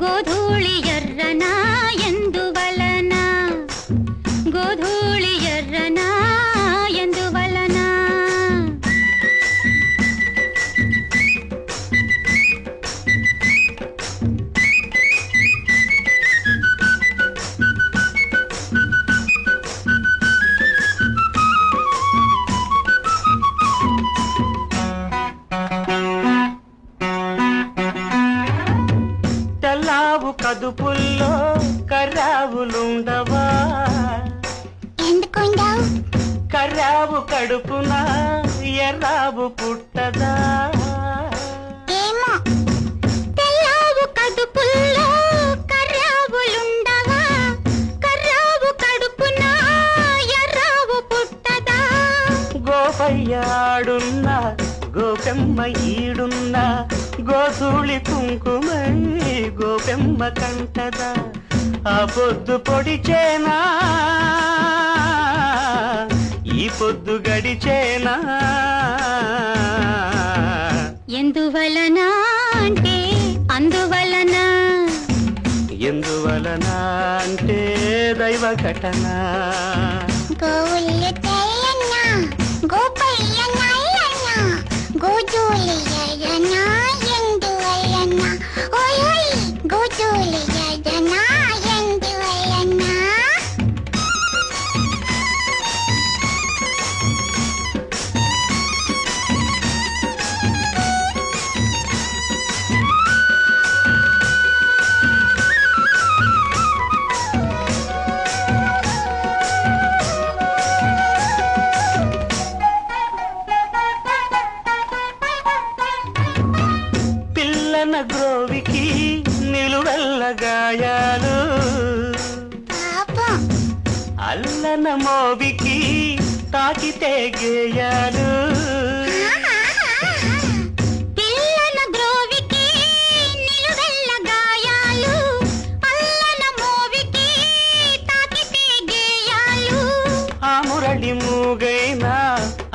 గోధూళి ఎర్రనా ఎందువలన గోధూళి ఎర్రనా ఎందువలన తెల్లావు కదుపుల్లో కర్రావులుండవా ఎందుకుండవు కర్రావు కడుపున ఎర్రావు పుట్టదా ఏమో తెల్లావు కడుపుల్లో కర్రావులుండవా కర్రావు కడుపున ఎర్రావు పుట్టదా గోపయ్యాడున్న గోపెమ్మ ఈడున్న గోధూళి కుంకుమై గోపెమ్మ కంటదా ఆ పొద్దు పొడిచేనా ఈ పొద్దు గడిచేనా ఎందువలన అంటే అందువలన ఎందువలన అంటే దైవ ఘటన గోవులు తెల్లన్న గోపయ్య నల్లన్న గోధూళి ఎర్రన ఎందువలన ఓయ్ గోధూళి ఎర్రన ఎందువలన పిల్లన గ్రోవికి నిలువెల్ల గాయాలు పాపం అల్లన మోవికి తాకితే గేయాలు పిల్లన గ్రోవికి నిలువెల్ల గాయాలు అల్లన మోవికి తాకితే గేయాలు ఆ మురళి మూగైనా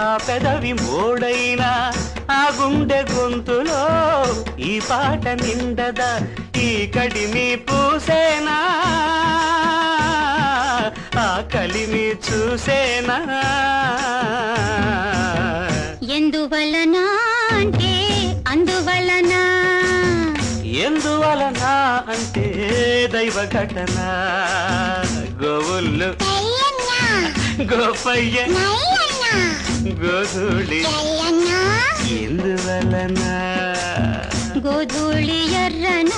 ఆ పెదవి మోడైనా ఆ గుండె గొంతులో ఈ పాట నిండదా ఈ కడిమి పూసేనా ఆ కలిమి చూసేనా ఎందువలన అంటే అందువలన ఎందువలన అంటే దైవ ఘటన గోవుళ్ళు గోపయ్య గోధూళి ఎందువలన గోధూళి ఎర్రన